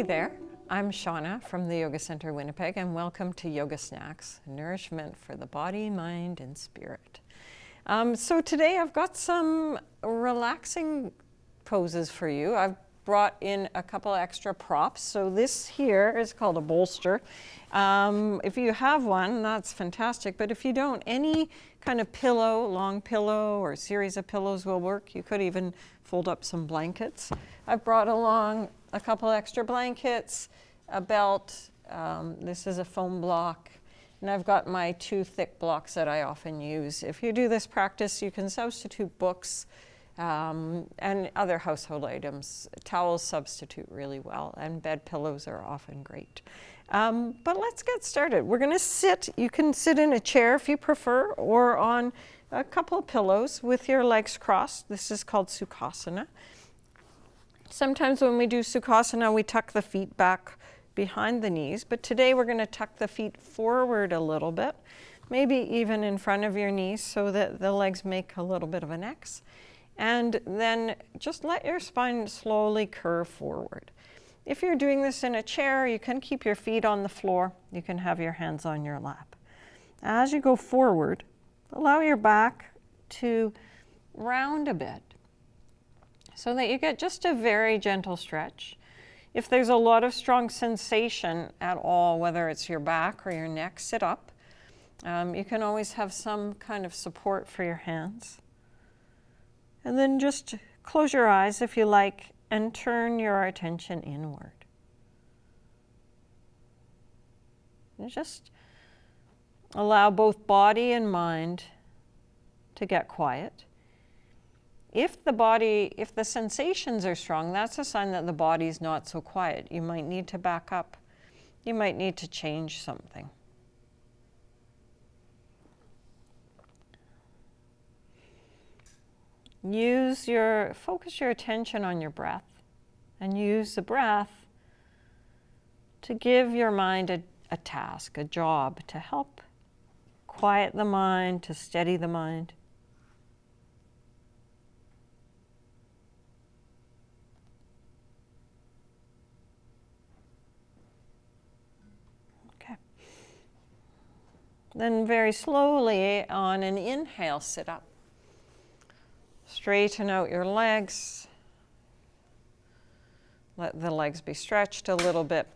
there, I'm Shauna from the Yoga Center Winnipeg, and welcome to Yoga Snacks, nourishment for the body, mind, and spirit. So today I've got some relaxing poses for you. I've brought in a couple extra props. So this here is called a bolster. If you have one, that's fantastic. But if you don't, any kind of pillow, long pillow or series of pillows will work. You could even fold up some blankets. I've brought along a couple extra blankets, a belt. This is a foam block. And I've got my 2 thick blocks that I often use. If you do this practice, you can substitute books and other household items. Towels substitute really well, and bed pillows are often great. But let's get started. We're going to sit. You can sit in a chair if you prefer, or on a couple of pillows with your legs crossed. This is called Sukhasana. Sometimes when we do Sukhasana, we tuck the feet back behind the knees, but today we're going to tuck the feet forward a little bit, maybe even in front of your knees so that the legs make a little bit of an X. And then just let your spine slowly curve forward. If you're doing this in a chair, you can keep your feet on the floor. You can have your hands on your lap. As you go forward, allow your back to round a bit so that you get just a very gentle stretch. If there's a lot of strong sensation at all, whether it's your back or your neck, sit up. You can always have some kind of support for your hands. And then just close your eyes if you like and turn your attention inward. And just allow both body and mind to get quiet. If the sensations are strong, that's a sign that the body's not so quiet. You might need to back up. You might need to change something. Focus your attention on your breath, and use the breath to give your mind a task, a job, to help quiet the mind, to steady the mind. Okay. Then very slowly on an inhale, sit up. Straighten out your legs. Let the legs be stretched a little bit.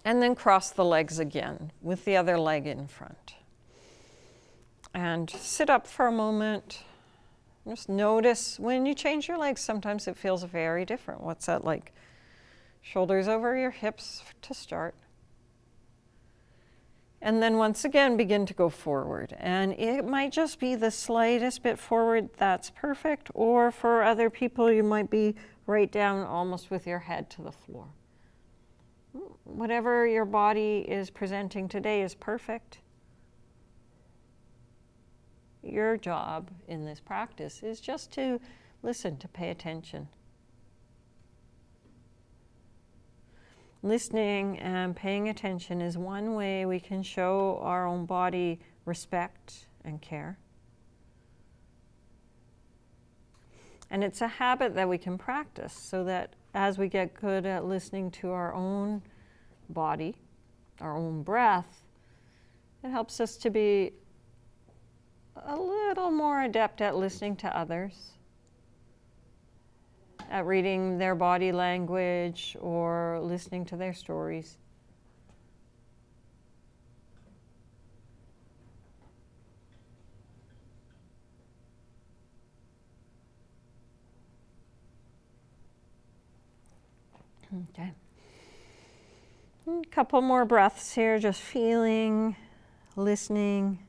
And then cross the legs again with the other leg in front. And sit up for a moment. Just notice when you change your legs, sometimes it feels very different. What's that like? Shoulders over your hips to start. And then once again, begin to go forward. And it might just be the slightest bit forward, that's perfect. Or for other people, you might be right down almost with your head to the floor. Whatever your body is presenting today is perfect. Your job in this practice is just to listen, to pay attention. Listening and paying attention is one way we can show our own body respect and care. And it's a habit that we can practice so that as we get good at listening to our own body, our own breath, it helps us to be a little more adept at listening to others, at reading their body language or listening to their stories. Okay. A couple more breaths here, just feeling, listening.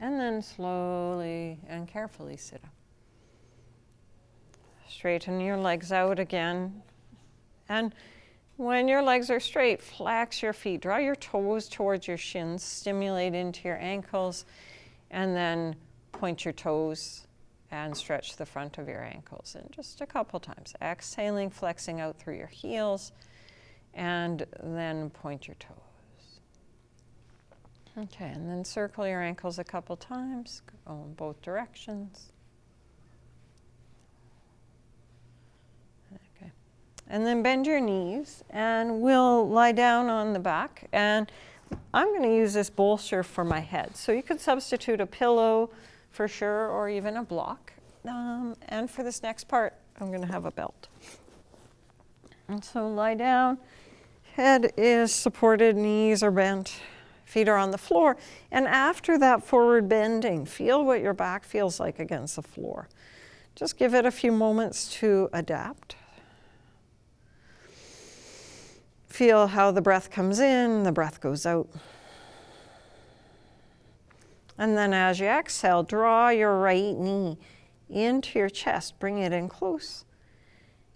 And then slowly and carefully sit up. Straighten your legs out again. And when your legs are straight, flex your feet. Draw your toes towards your shins, stimulate into your ankles, and then point your toes and stretch the front of your ankles. And just a couple times. Exhaling, flexing out through your heels, and then point your toes. Okay, and then circle your ankles a couple times, go in both directions. Okay, and then bend your knees, and we'll lie down on the back, and I'm going to use this bolster for my head. So you could substitute a pillow for sure, or even a block. And for this next part, I'm going to have a belt. And so lie down, head is supported, knees are bent. Feet are on the floor, and after that forward bending, feel what your back feels like against the floor. Just give it a few moments to adapt. Feel how the breath comes in, the breath goes out. And then as you exhale, draw your right knee into your chest, bring it in close.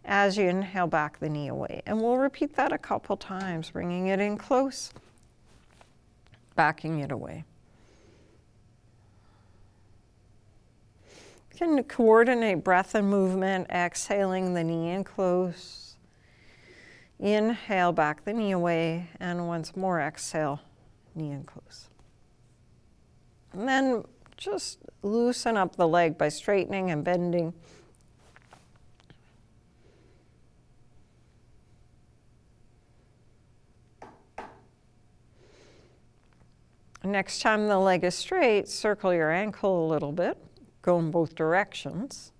As you inhale, back the knee away. And we'll repeat that a couple times, bringing it in close, backing it away. You can coordinate breath and movement, exhaling the knee in close. Inhale, back the knee away, and once more exhale, knee in close. And then just loosen up the leg by straightening and bending. Next time the leg is straight, circle your ankle a little bit. Go in both directions.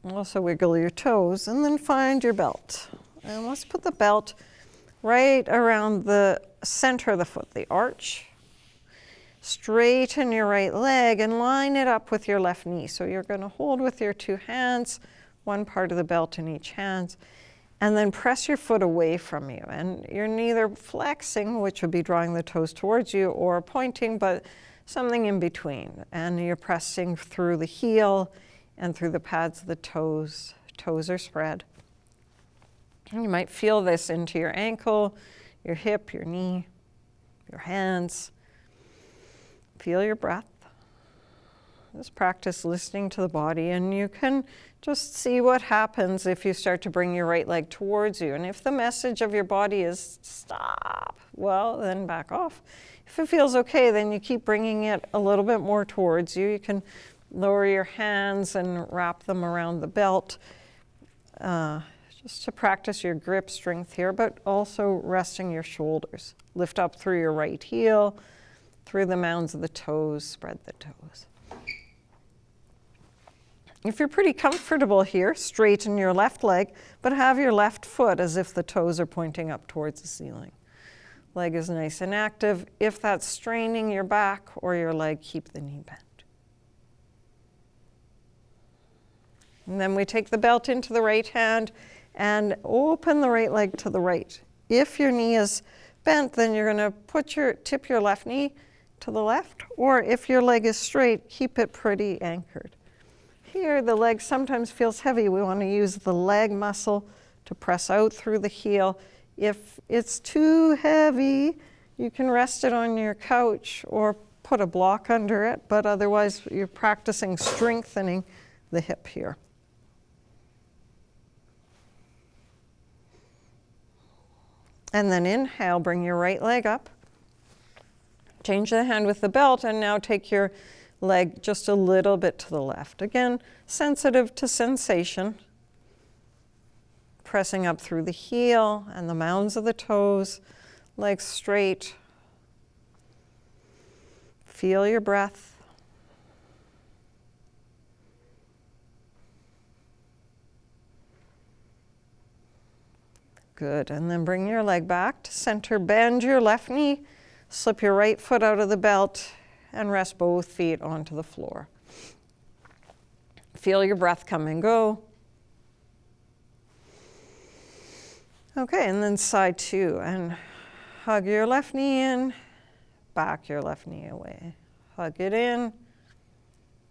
Also wiggle your toes, and then find your belt. And let's put the belt right around the center of the foot, the arch. Straighten your right leg and line it up with your left knee. So you're going to hold with your two hands, one part of the belt in each hand. And then press your foot away from you. And you're neither flexing, which would be drawing the toes towards you, or pointing, but something in between. And you're pressing through the heel and through the pads of the toes. Toes are spread. And you might feel this into your ankle, your hip, your knee, your hands. Feel your breath. Just practice listening to the body, and you can just see what happens if you start to bring your right leg towards you. And if the message of your body is stop, well, then back off. If it feels okay, then you keep bringing it a little bit more towards you. You can lower your hands and wrap them around the belt, just to practice your grip strength here, but also resting your shoulders. Lift up through your right heel, through the mounds of the toes, spread the toes. If you're pretty comfortable here, straighten your left leg, but have your left foot as if the toes are pointing up towards the ceiling. Leg is nice and active. If that's straining your back or your leg, keep the knee bent. And then we take the belt into the right hand and open the right leg to the right. If your knee is bent, then you're going to tip your left knee to the left, or if your leg is straight, keep it pretty anchored. Here, the leg sometimes feels heavy. We want to use the leg muscle to press out through the heel. If it's too heavy, you can rest it on your couch or put a block under it, but otherwise you're practicing strengthening the hip here. And then inhale, bring your right leg up. Change the hand with the belt, and now take your leg just a little bit to the left. Again, sensitive to sensation. Pressing up through the heel and the mounds of the toes, legs straight. Feel your breath. Good, and then bring your leg back to center. Bend your left knee, slip your right foot out of the belt, and rest both feet onto the floor. Feel your breath come and go. Okay, and then side two, and hug your left knee in, back your left knee away. Hug it in,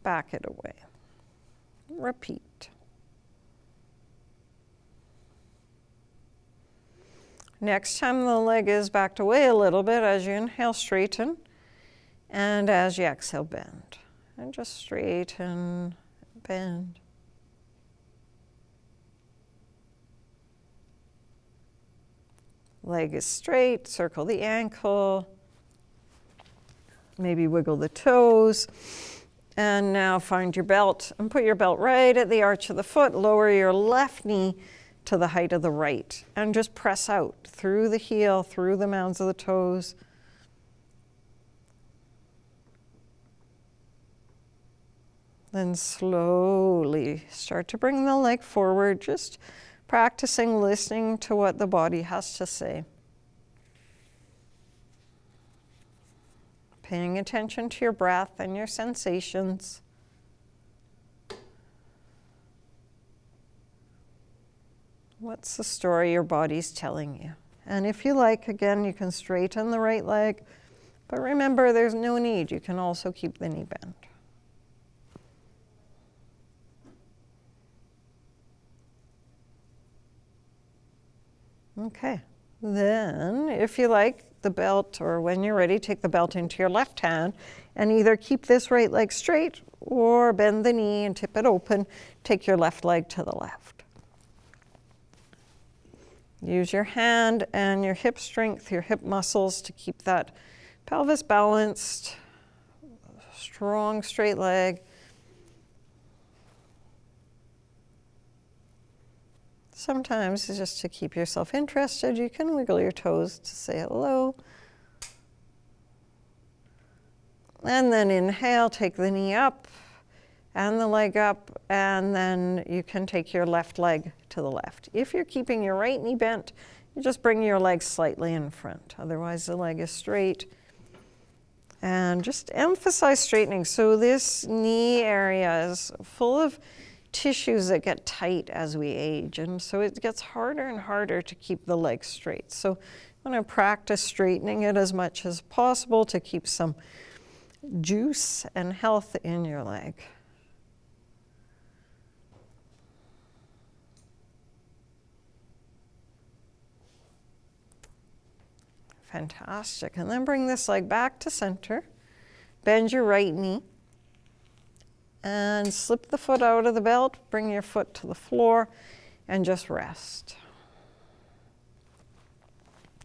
back it away. Repeat. Next time the leg is backed away a little bit, as you inhale, straighten. And as you exhale, bend. And just straighten, bend. Leg is straight, circle the ankle. maybe wiggle the toes. And now find your belt and put your belt right at the arch of the foot. Lower your left knee to the height of the right and just press out through the heel, through the mounds of the toes. Then slowly start to bring the leg forward, just practicing listening to what the body has to say. Paying attention to your breath and your sensations. What's the story your body's telling you? And if you like, again, you can straighten the right leg, but remember there's no need. You can also keep the knee bent. Okay, then if you like the belt, or when you're ready, take the belt into your left hand and either keep this right leg straight or bend the knee and tip it open. Take your left leg to the left. Use your hand and your hip strength, your hip muscles to keep that pelvis balanced. Strong straight leg. Sometimes, just to keep yourself interested, you can wiggle your toes to say hello. And then inhale, take the knee up and the leg up, and then you can take your left leg to the left. If you're keeping your right knee bent, you just bring your leg slightly in front. Otherwise, the leg is straight. And just emphasize straightening. So this knee area is full of tissues that get tight as we age, and so it gets harder and harder to keep the leg straight. So I'm going to practice straightening it as much as possible to keep some juice and health in your leg. Fantastic. And then bring this leg back to center. Bend your right knee. And slip the foot out of the belt, bring your foot to the floor, and just rest.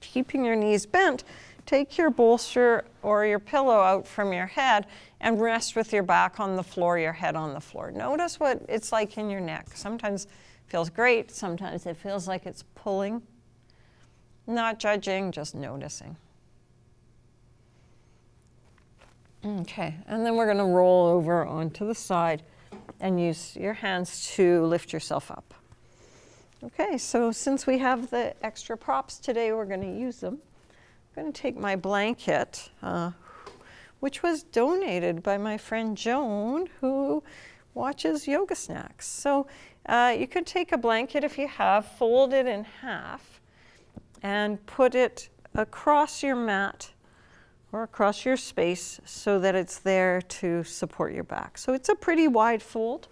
Keeping your knees bent, take your bolster or your pillow out from your head and rest with your back on the floor, your head on the floor. Notice what it's like in your neck. Sometimes it feels great, sometimes it feels like it's pulling. Not judging, just noticing. Okay, and then we're going to roll over onto the side and use your hands to lift yourself up. Okay, so since we have the extra props today, we're going to use them. I'm going to take my blanket, which was donated by my friend Joan, who watches Yoga Snacks. So you could take a blanket if you have, fold it in half, and put it across your mat or across your space so that it's there to support your back. So it's a pretty wide fold.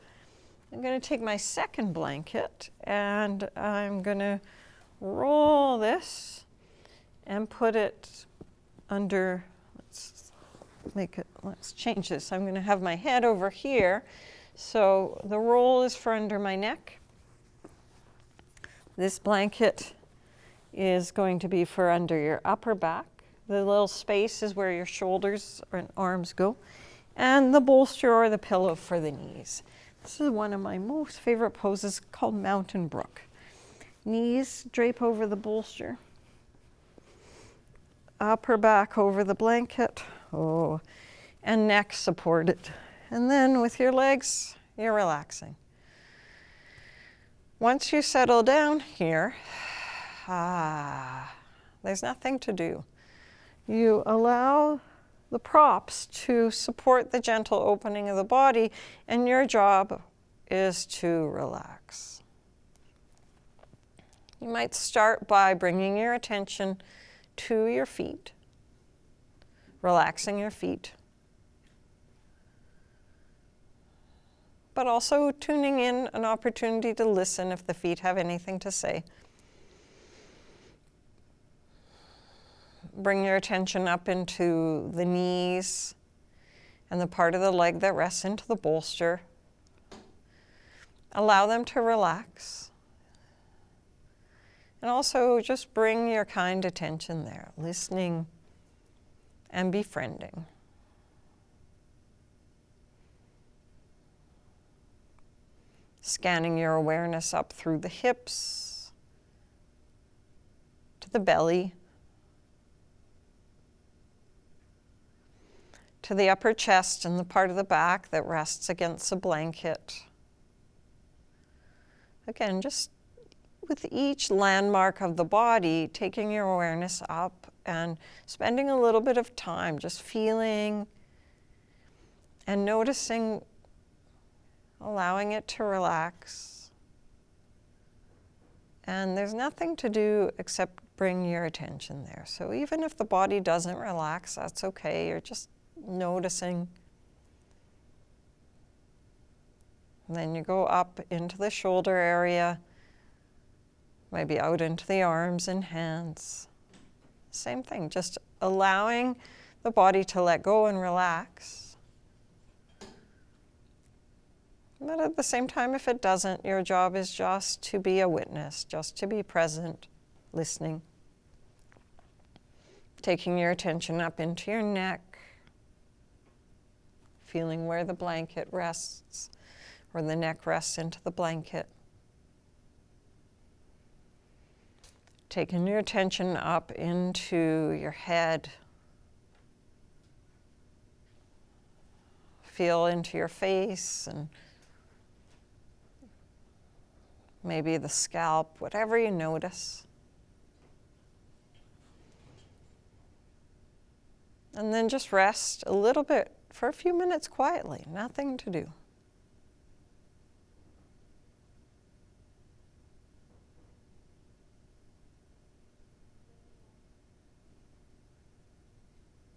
I'm going to take my second blanket and I'm going to roll this and put it under, let's change this. I'm going to have my head over here. So the roll is for under my neck. This blanket is going to be for under your upper back. The little space is where your shoulders and arms go. And the bolster or the pillow for the knees. This is one of my most favorite poses called Mountain Brook. Knees drape over the bolster. Upper back over the blanket. Oh, and neck supported. And then with your legs, you're relaxing. Once you settle down here, there's nothing to do. You allow the props to support the gentle opening of the body, and your job is to relax. You might start by bringing your attention to your feet, relaxing your feet, but also tuning in an opportunity to listen if the feet have anything to say. Bring your attention up into the knees and the part of the leg that rests into the bolster. Allow them to relax. And also just bring your kind attention there, listening and befriending. Scanning your awareness up through the hips, to the belly, to the upper chest and the part of the back that rests against a blanket. Again, just with each landmark of the body, taking your awareness up and spending a little bit of time just feeling and noticing, allowing it to relax. And there's nothing to do except bring your attention there. So even if the body doesn't relax, that's okay. You're just noticing. And then you go up into the shoulder area, maybe out into the arms and hands. Same thing, just allowing the body to let go and relax. But at the same time, if it doesn't, your job is just to be a witness, just to be present, listening. Taking your attention up into your neck, feeling where the blanket rests, or the neck rests into the blanket. Taking your attention up into your head. Feel into your face and maybe the scalp, whatever you notice. And then just rest a little bit for a few minutes quietly, nothing to do.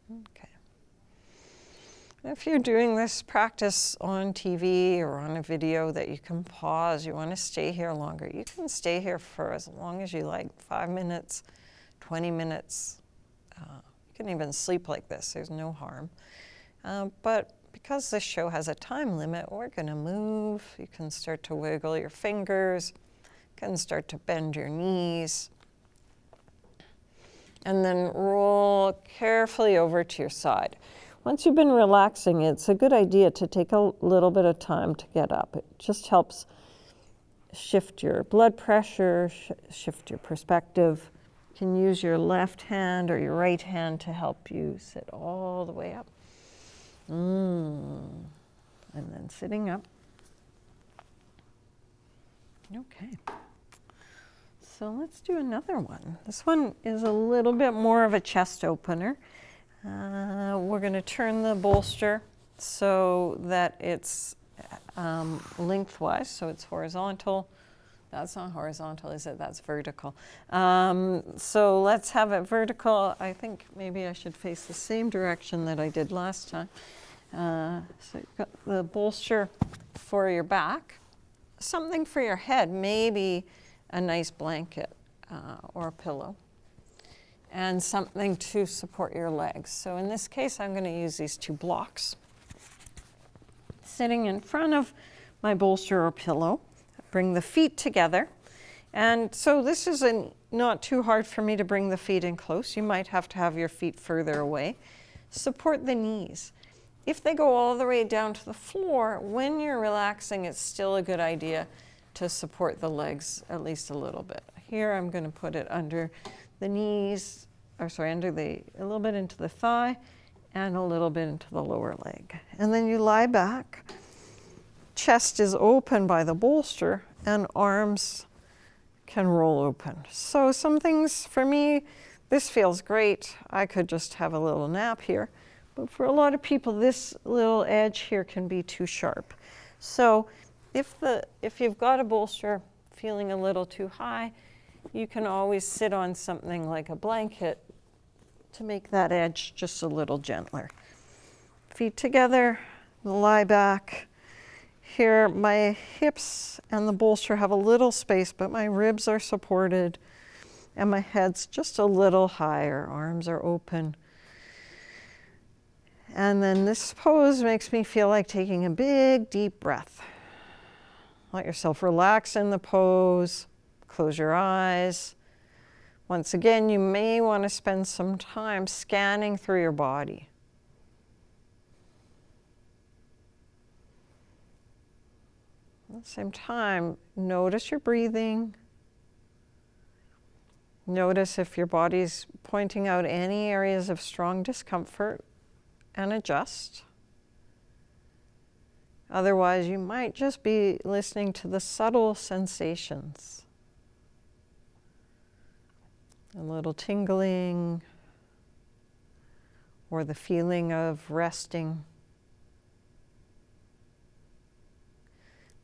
Okay. If you're doing this practice on TV or on a video that you can pause, you want to stay here longer, you can stay here for as long as you like, 5 minutes, 20 minutes. You can even sleep like this, there's no harm. But because this show has a time limit, we're going to move. You can start to wiggle your fingers, you can start to bend your knees. And then roll carefully over to your side. Once you've been relaxing, it's a good idea to take a little bit of time to get up. It just helps shift your blood pressure, shift your perspective. You can use your left hand or your right hand to help you sit all the way up. And then sitting up. Okay. So let's do another one. This one is a little bit more of a chest opener. We're going to turn the bolster so that it's lengthwise, so it's horizontal. That's not horizontal, is it? That's vertical. So let's have it vertical. I think maybe I should face the same direction that I did last time. So you've got the bolster for your back, something for your head, maybe a nice blanket or a pillow, and something to support your legs. So in this case, I'm going to use these two blocks. Sitting in front of my bolster or pillow, bring the feet together. And so this is not too hard for me to bring the feet in close. You might have to have your feet further away. Support the knees. If they go all the way down to the floor, when you're relaxing, it's still a good idea to support the legs at least a little bit. Here I'm going to put it under the knees, a little bit into the thigh and a little bit into the lower leg. And then you lie back. Chest is open by the bolster and arms can roll open. So some things for me, this feels great. I could just have a little nap here. But for a lot of people, this little edge here can be too sharp. So if you've got a bolster feeling a little too high, you can always sit on something like a blanket to make that edge just a little gentler. Feet together, lie back. Here, my hips and the bolster have a little space, but my ribs are supported and my head's just a little higher. Arms are open. And then this pose makes me feel like taking a big, deep breath. Let yourself relax in the pose. Close your eyes. Once again, you may want to spend some time scanning through your body. At the same time, notice your breathing. Notice if your body's pointing out any areas of strong discomfort and adjust. Otherwise, you might just be listening to the subtle sensations. A little tingling, or the feeling of resting.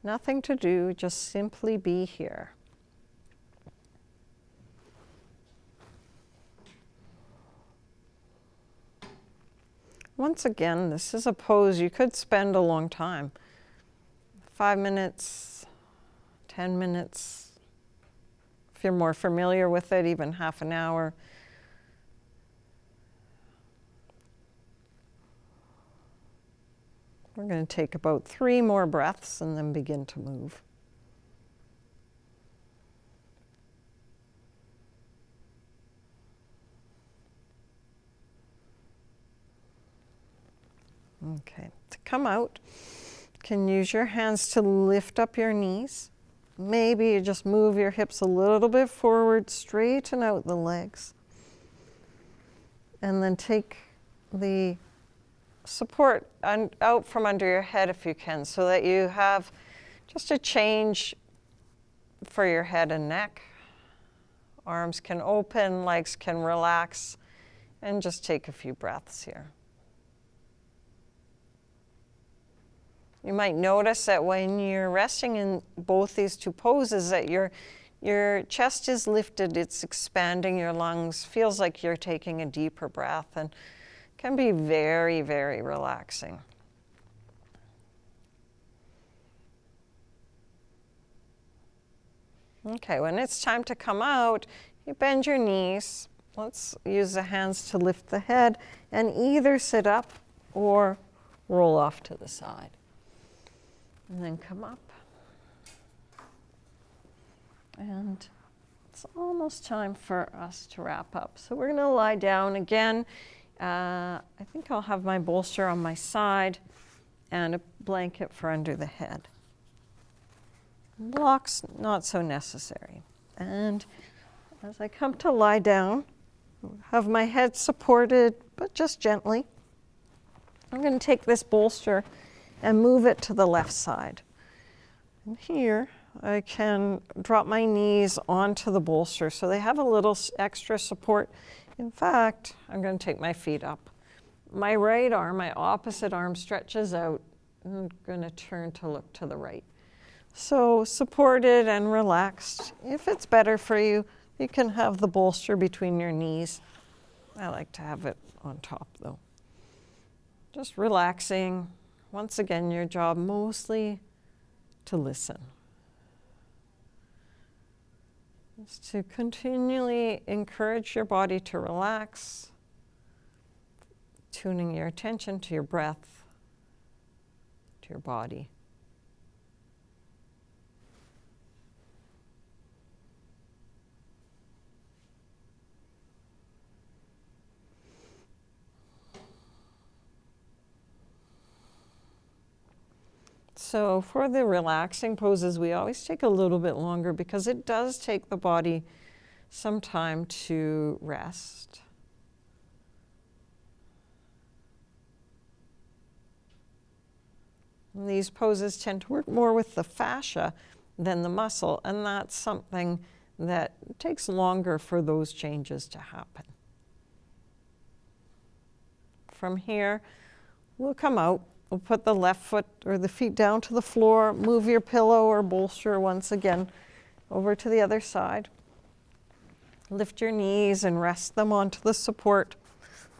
Nothing to do, just simply be here. Once again, this is a pose you could spend a long time. 5 minutes, 10 minutes. If you're more familiar with it, even half an hour. We're going to take about 3 more breaths and then begin to move. Okay, to come out, you can use your hands to lift up your knees. Maybe you just move your hips a little bit forward, straighten out the legs. And then take the support out from under your head if you can, so that you have just a change for your head and neck. Arms can open, legs can relax, and just take a few breaths here. You might notice that when you're resting in both these two poses that your chest is lifted, it's expanding your lungs, feels like you're taking a deeper breath, and can be very, very relaxing. Okay, when it's time to come out, you bend your knees. Let's use the hands to lift the head and either sit up or roll off to the side. And then come up. And it's almost time for us to wrap up. So we're going to lie down again. I think I'll have my bolster on my side and a blanket for under the head. Blocks, not so necessary. And as I come to lie down, have my head supported, but just gently. I'm going to take this bolster and move it to the left side. And here I can drop my knees onto the bolster so they have a little extra support. In fact, I'm going to take my feet up. My right arm, my opposite arm stretches out. I'm going to turn to look to the right. So supported and relaxed. If it's better for you, you can have the bolster between your knees. I like to have it on top though. Just relaxing. Once again, your job mostly to listen. Is to continually encourage your body to relax, tuning your attention to your breath, to your body. So for the relaxing poses, we always take a little bit longer because it does take the body some time to rest. And these poses tend to work more with the fascia than the muscle, and that's something that takes longer for those changes to happen. From here, we'll come out. We'll put the left foot or the feet down to the floor, move your pillow or bolster once again over to the other side. Lift your knees and rest them onto the support.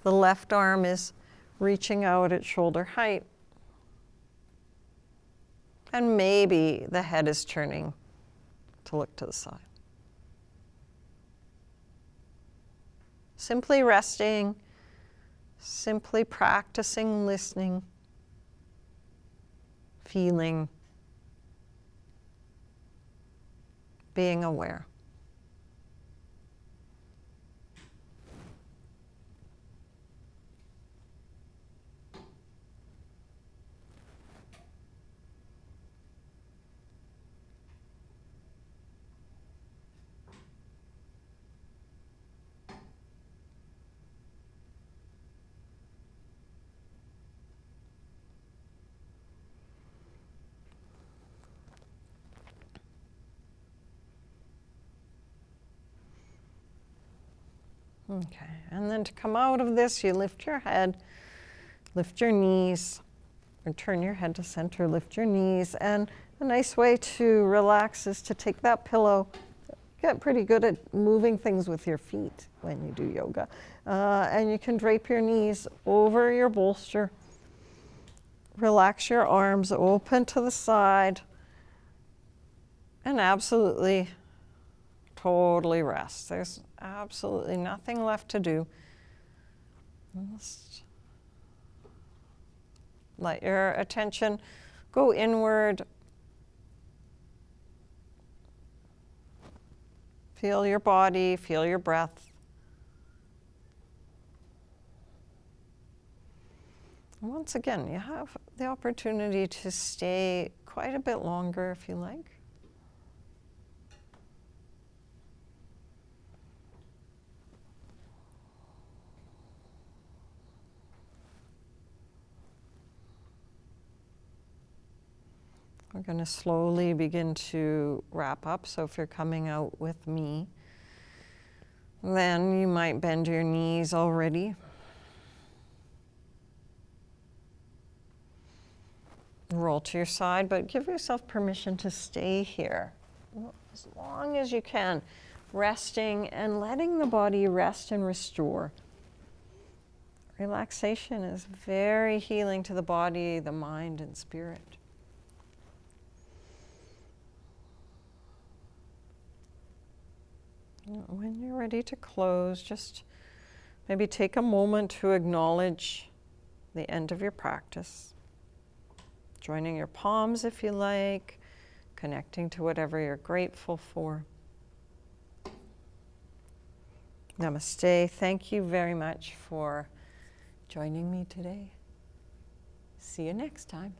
The left arm is reaching out at shoulder height. And maybe the head is turning to look to the side. Simply resting, simply practicing listening. Feeling, being aware. Okay, and then to come out of this, you lift your head, lift your knees, and turn your head to center, lift your knees. And a nice way to relax is to take that pillow. Get pretty good at moving things with your feet when you do yoga. And you can drape your knees over your bolster. Relax your arms, open to the side, and absolutely, totally rest. There's absolutely nothing left to do. Just let your attention go inward. Feel your body, feel your breath. And once again, you have the opportunity to stay quite a bit longer if you like. We're going to slowly begin to wrap up. So if you're coming out with me, then you might bend your knees already. Roll to your side, but give yourself permission to stay here as long as you can, resting and letting the body rest and restore. Relaxation is very healing to the body, the mind, and spirit. When you're ready to close, just maybe take a moment to acknowledge the end of your practice. Joining your palms if you like, connecting to whatever you're grateful for. Namaste. Thank you very much for joining me today. See you next time.